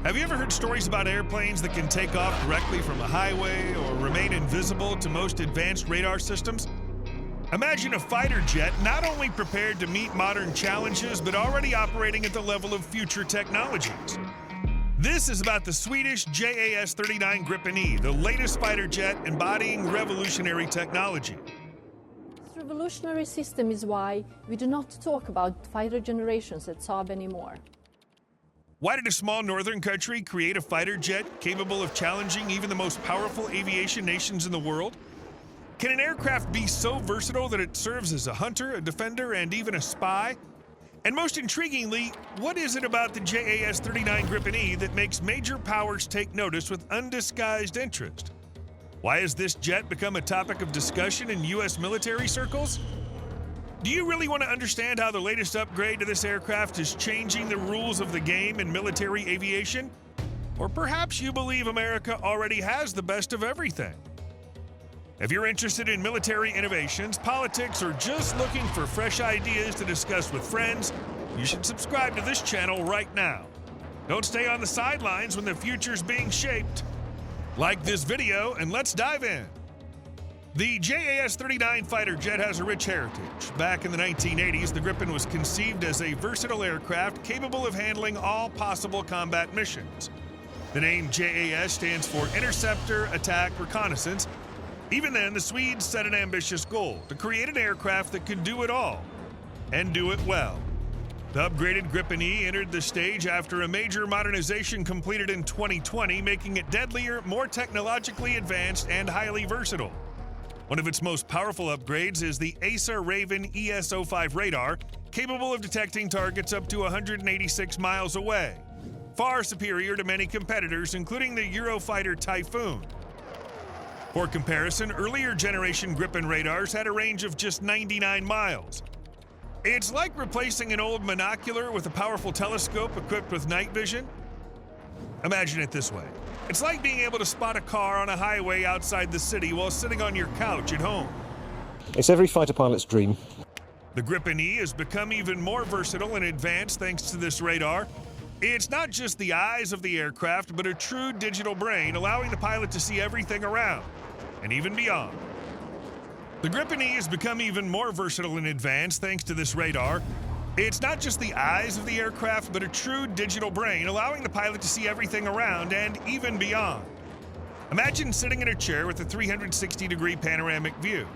Have you ever heard stories about airplanes that can take off directly from a highway or remain invisible to most advanced radar systems? Imagine a fighter jet not only prepared to meet modern challenges, but already operating at the level of future technologies. This is about the Swedish JAS-39 Gripen E, the latest fighter jet embodying revolutionary technology. This revolutionary system is why we do not talk about fighter generations at Saab anymore. Why did a small northern country create a fighter jet capable of challenging even the most powerful aviation nations in the world? Can an aircraft be so versatile that it serves as a hunter, a defender, and even a spy? And most intriguingly, what is it about the JAS-39 Gripen E that makes major powers take notice with undisguised interest? Why has this jet become a topic of discussion in U.S. military circles? Do you really want to understand how the latest upgrade to this aircraft is changing the rules of the game in military aviation? Or perhaps you believe America already has the best of everything? If you're interested in military innovations, politics, or just looking for fresh ideas to discuss with friends, you should subscribe to this channel right now. Don't stay on the sidelines when the future's being shaped. Like this video and let's dive in. The JAS-39 fighter jet has a rich heritage. Back in the 1980s, the Gripen was conceived as a versatile aircraft capable of handling all possible combat missions. The name JAS stands for Interceptor, Attack, Reconnaissance. Even then, the Swedes set an ambitious goal to create an aircraft that could do it all, and do it well. The upgraded Gripen E entered the stage after a major modernization completed in 2020, making it deadlier, more technologically advanced, and highly versatile. One of its most powerful upgrades is the ASA Raven ES-05 radar, capable of detecting targets up to 186 miles away, far superior to many competitors, including the Eurofighter Typhoon. For comparison, earlier generation Gripen radars had a range of just 99 miles. It's like replacing an old monocular with a powerful telescope equipped with night vision. Imagine it this way. It's like being able to spot a car on a highway outside the city while sitting on your couch at home. It's every fighter pilot's dream. The Gripen E has become even more versatile and advanced thanks to this radar. It's not just the eyes of the aircraft, but a true digital brain, allowing the pilot to see everything around, and even beyond. The Gripen E has become even more versatile and advanced thanks to this radar. It's not just the eyes of the aircraft, but a true digital brain, allowing the pilot to see everything around and even beyond. Imagine sitting in a chair with a 360-degree panoramic view.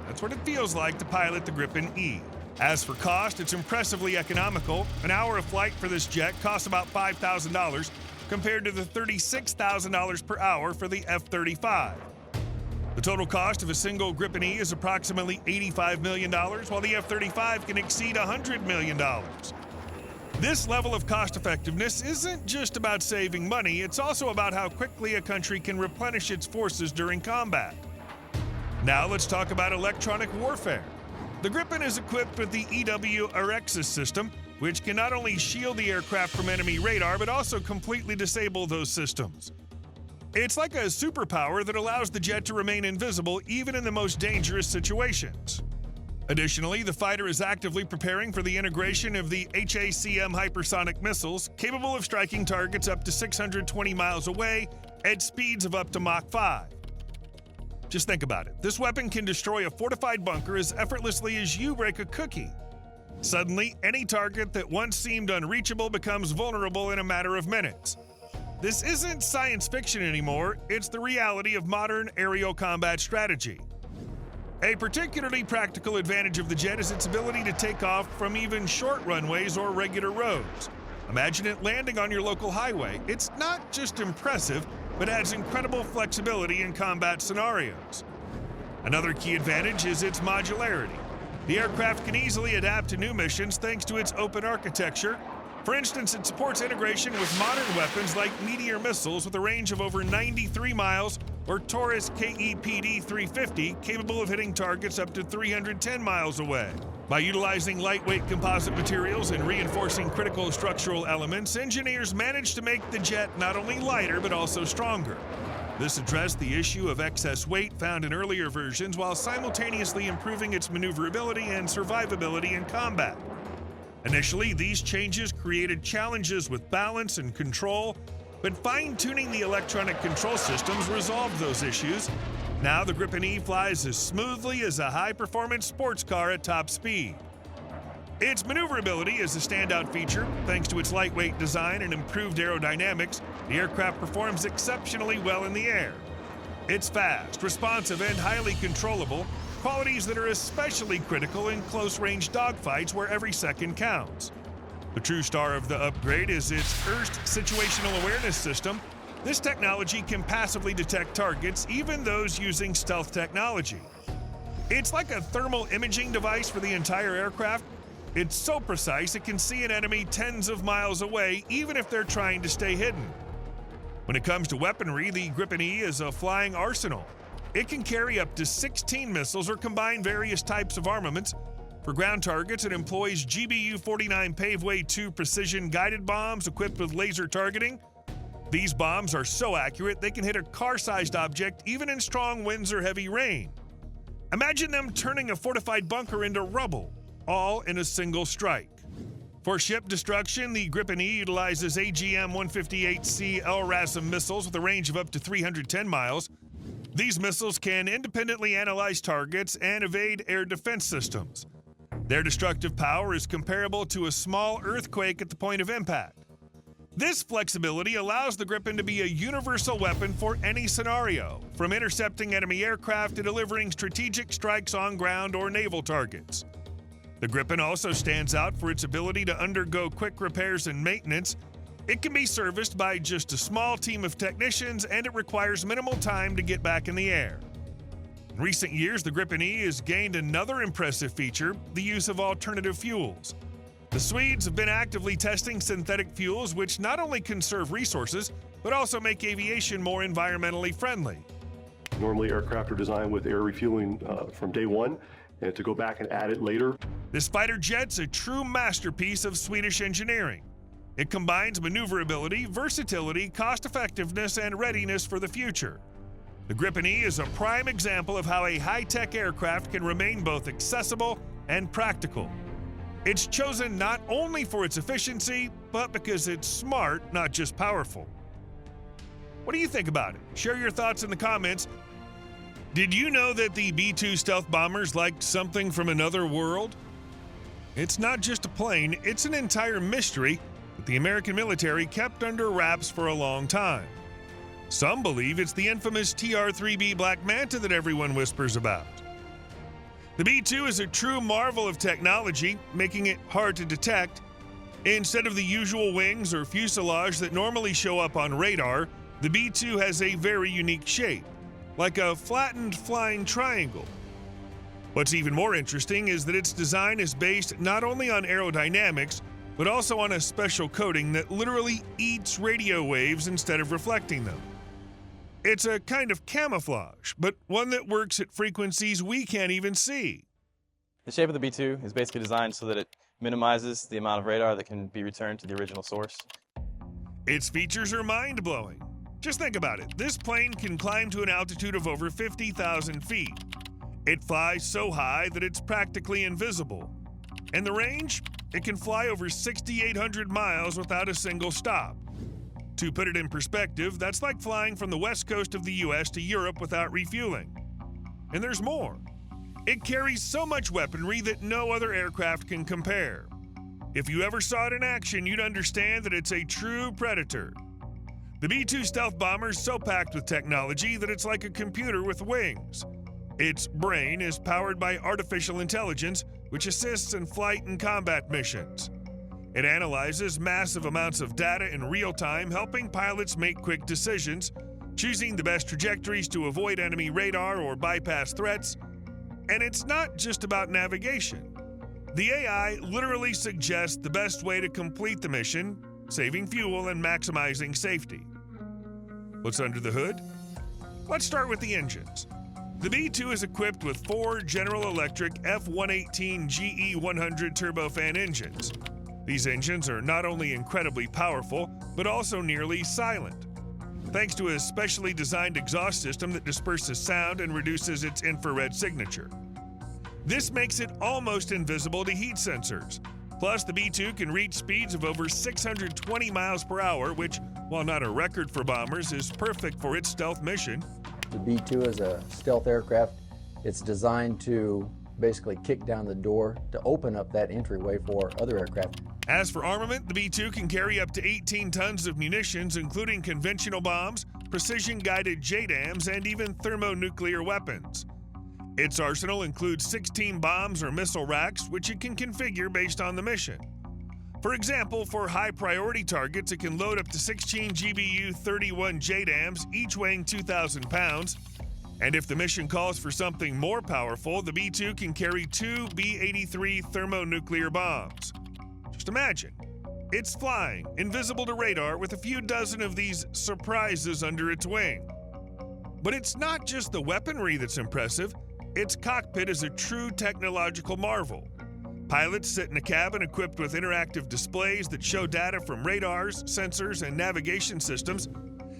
That's what it feels like to pilot the Gripen E. As for cost, it's impressively economical. An hour of flight for this jet costs about $5,000 compared to the $36,000 per hour for the F-35. The total cost of a single Gripen E is approximately $85 million, while the F-35 can exceed $100 million. This level of cost effectiveness isn't just about saving money, it's also about how quickly a country can replenish its forces during combat. Now let's talk about electronic warfare. The Gripen is equipped with the EW-RXS system, which can not only shield the aircraft from enemy radar, but also completely disable those systems. It's like a superpower that allows the jet to remain invisible even in the most dangerous situations. Additionally, the fighter is actively preparing for the integration of the HACM hypersonic missiles, capable of striking targets up to 620 miles away at speeds of up to Mach 5. Just think about it. This weapon can destroy a fortified bunker as effortlessly as you break a cookie. Suddenly, any target that once seemed unreachable becomes vulnerable in a matter of minutes. This isn't science fiction anymore, it's the reality of modern aerial combat strategy. A particularly practical advantage of the jet is its ability to take off from even short runways or regular roads. Imagine it landing on your local highway. It's not just impressive, but adds incredible flexibility in combat scenarios. Another key advantage is its modularity. The aircraft can easily adapt to new missions thanks to its open architecture. For instance, it supports integration with modern weapons like Meteor missiles with a range of over 93 miles, or Taurus KEPD-350, capable of hitting targets up to 310 miles away. By utilizing lightweight composite materials and reinforcing critical structural elements, engineers managed to make the jet not only lighter but also stronger. This addressed the issue of excess weight found in earlier versions while simultaneously improving its maneuverability and survivability in combat. Initially, these changes created challenges with balance and control, But fine-tuning the electronic control systems resolved those issues. Now the Gripen E flies as smoothly as a high-performance sports car at top speed. Its maneuverability is a standout feature. Thanks to its lightweight design and improved aerodynamics, the aircraft performs exceptionally well in the air. It's fast, responsive, and highly controllable, qualities that are especially critical in close-range dogfights where every second counts. The true star of the upgrade is its IRST situational awareness system. This technology can passively detect targets, even those using stealth technology. It's like a thermal imaging device for the entire aircraft. It's so precise it can see an enemy tens of miles away, even if they're trying to stay hidden. When it comes to weaponry, the Gripen E is a flying arsenal. It can carry up to 16 missiles or combine various types of armaments. For ground targets, it employs GBU-49 Paveway 2 precision-guided bombs equipped with laser targeting. These bombs are so accurate they can hit a car-sized object even in strong winds or heavy rain. Imagine them turning a fortified bunker into rubble, all in a single strike. For ship destruction, the Gripen E utilizes AGM-158C LRASM missiles with a range of up to 310 miles. These missiles can independently analyze targets and evade air defense systems. Their destructive power is comparable to a small earthquake at the point of impact. This flexibility allows the Gripen to be a universal weapon for any scenario, from intercepting enemy aircraft to delivering strategic strikes on ground or naval targets. The Gripen also stands out for its ability to undergo quick repairs and maintenance. It can be serviced by just a small team of technicians, and it requires minimal time to get back in the air. In recent years, the Gripen E has gained another impressive feature, the use of alternative fuels. The Swedes have been actively testing synthetic fuels, which not only conserve resources, but also make aviation more environmentally friendly. Normally, aircraft are designed with air refueling from day one, and to go back and add it later. This fighter jet's a true masterpiece of Swedish engineering. It combines maneuverability, versatility, cost-effectiveness, and readiness for the future. The Gripen E is a prime example of how a high-tech aircraft can remain both accessible and practical. It's chosen not only for its efficiency, but because it's smart, not just powerful. What do you think about it? Share your thoughts in the comments. Did you know that the B-2 stealth bomber's like something from another world? It's not just a plane, it's an entire mystery that the American military kept under wraps for a long time. Some believe it's the infamous TR-3B Black Manta that everyone whispers about. The B-2 is a true marvel of technology, making it hard to detect. Instead of the usual wings or fuselage that normally show up on radar, the B-2 has a very unique shape, like a flattened flying triangle. What's even more interesting is that its design is based not only on aerodynamics, but also on a special coating that literally eats radio waves instead of reflecting them. It's a kind of camouflage, but one that works at frequencies we can't even see. The shape of the B-2 is basically designed so that it minimizes the amount of radar that can be returned to the original source. Its features are mind-blowing. Just think about it. This plane can climb to an altitude of over 50,000 feet. It flies so high that it's practically invisible. And the range? It can fly over 6,800 miles without a single stop. To put it in perspective, that's like flying from the west coast of the US to Europe without refueling. And there's more. It carries so much weaponry that no other aircraft can compare. If you ever saw it in action, you'd understand that it's a true predator. The B-2 stealth bomber is so packed with technology that it's like a computer with wings. Its brain is powered by artificial intelligence, which assists in flight and combat missions. It analyzes massive amounts of data in real time, helping pilots make quick decisions, choosing the best trajectories to avoid enemy radar or bypass threats. And it's not just about navigation. The AI literally suggests the best way to complete the mission, saving fuel and maximizing safety. What's under the hood? Let's start with the engines. The B-2 is equipped with 4 General Electric F-118 GE100 turbofan engines. These engines are not only incredibly powerful, but also nearly silent, thanks to a specially designed exhaust system that disperses sound and reduces its infrared signature. This makes it almost invisible to heat sensors. Plus, the B-2 can reach speeds of over 620 miles per hour, which while not a record for bombers, is perfect for its stealth mission. The B-2 is a stealth aircraft. It's designed to basically kick down the door to open up that entryway for other aircraft. As for armament, the B-2 can carry up to 18 tons of munitions, including conventional bombs, precision-guided JDAMs, and even thermonuclear weapons. Its arsenal includes 16 bombs or missile racks, which it can configure based on the mission. For example, for high-priority targets, it can load up to 16 GBU 31 JDAMs, each weighing 2,000 pounds. And if the mission calls for something more powerful, the B-2 can carry 2 B-83 thermonuclear bombs. Just imagine, it's flying, invisible to radar, with a few dozen of these surprises under its wing. But it's not just the weaponry that's impressive. Its cockpit is a true technological marvel. Pilots sit in a cabin equipped with interactive displays that show data from radars, sensors, and navigation systems.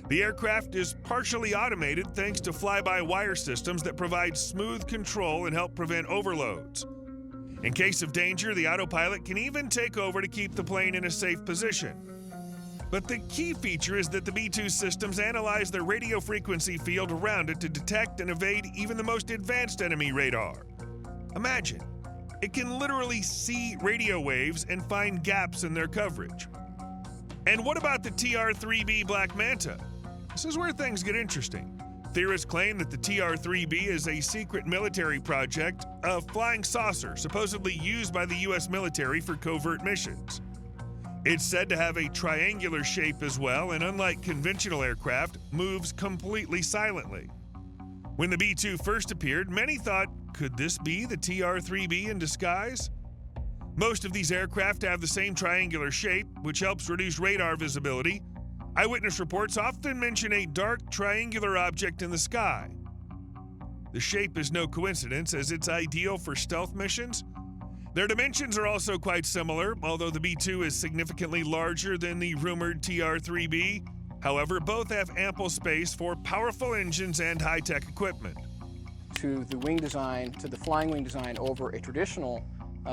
The aircraft is partially automated thanks to fly-by-wire systems that provide smooth control and help prevent overloads. In case of danger, the autopilot can even take over to keep the plane in a safe position. But the key feature is that the B-2 systems analyze the radio frequency field around it to detect and evade even the most advanced enemy radar. Imagine, it can literally see radio waves and find gaps in their coverage. And what about the TR-3B Black Manta? This is where things get interesting. Theorists claim that the TR-3B is a secret military project, a flying saucer supposedly used by the U.S. military for covert missions. It's said to have a triangular shape as well, and unlike conventional aircraft, moves completely silently. When the B-2 first appeared, many thought, could this be the TR-3B in disguise? Most of these aircraft have the same triangular shape, which helps reduce radar visibility. Eyewitness reports often mention a dark triangular object in the sky. The shape is no coincidence, as it's ideal for stealth missions. Their dimensions are also quite similar, although the B-2 is significantly larger than the rumored TR-3B. However, both have ample space for powerful engines and high-tech equipment. To the wing design, to the flying wing design over a traditional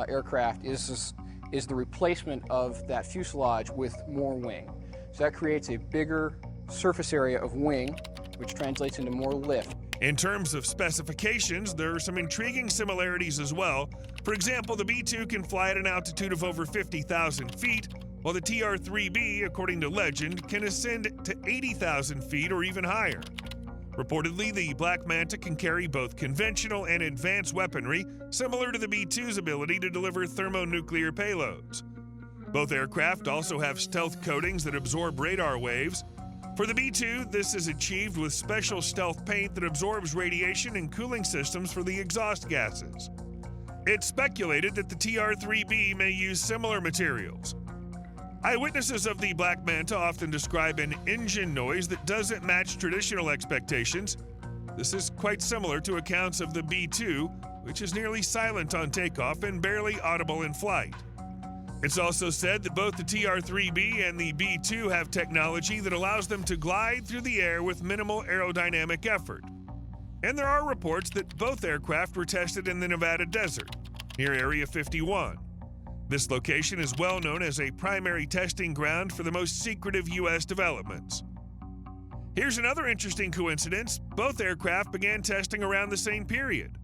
aircraft is the replacement of that fuselage with more wing. So that creates a bigger surface area of wing, which translates into more lift. In terms of specifications, there are some intriguing similarities as well. For example, the B-2 can fly at an altitude of over 50,000 feet, while the TR-3B, according to legend, can ascend to 80,000 feet or even higher. Reportedly, the Black Manta can carry both conventional and advanced weaponry, similar to the B-2's ability to deliver thermonuclear payloads. Both aircraft also have stealth coatings that absorb radar waves. For the B-2, this is achieved with special stealth paint that absorbs radiation and cooling systems for the exhaust gases. It's speculated that the TR-3B may use similar materials. Eyewitnesses of the Black Manta often describe an engine noise that doesn't match traditional expectations. This is quite similar to accounts of the B-2, which is nearly silent on takeoff and barely audible in flight. It's also said that both the TR-3B and the B-2 have technology that allows them to glide through the air with minimal aerodynamic effort. And there are reports that both aircraft were tested in the Nevada desert, near Area 51. This location is well known as a primary testing ground for the most secretive U.S. developments. Here's another interesting coincidence. Both aircraft began testing around the same period.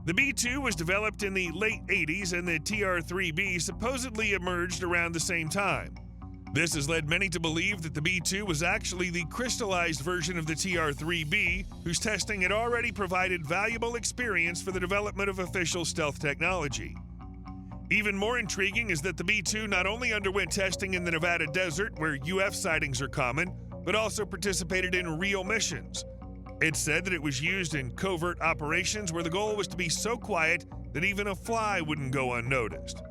The B-2 was developed in the late 80s, and the TR-3B supposedly emerged around the same time. This has led many to believe that the B-2 was actually the crystallized version of the TR-3B, whose testing had already provided valuable experience for the development of official stealth technology. Even more intriguing is that the B-2 not only underwent testing in the Nevada desert, where UF sightings are common, but also participated in real missions. It's said that it was used in covert operations where the goal was to be so quiet that even a fly wouldn't go unnoticed.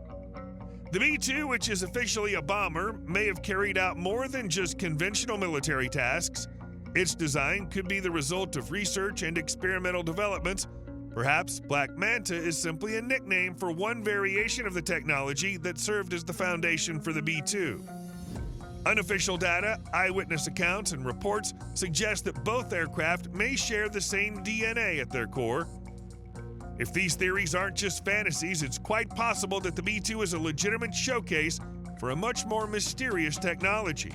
The B-2, which is officially a bomber, may have carried out more than just conventional military tasks. Its design could be the result of research and experimental developments. Perhaps Black Manta is simply a nickname for one variation of the technology that served as the foundation for the B-2. Unofficial data, eyewitness accounts, and reports suggest that both aircraft may share the same DNA at their core. If these theories aren't just fantasies, it's quite possible that the B-2 is a legitimate showcase for a much more mysterious technology.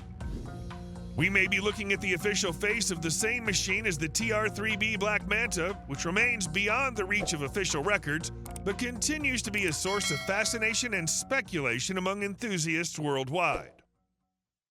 We may be looking at the official face of the same machine as the TR-3B Black Manta, which remains beyond the reach of official records, but continues to be a source of fascination and speculation among enthusiasts worldwide.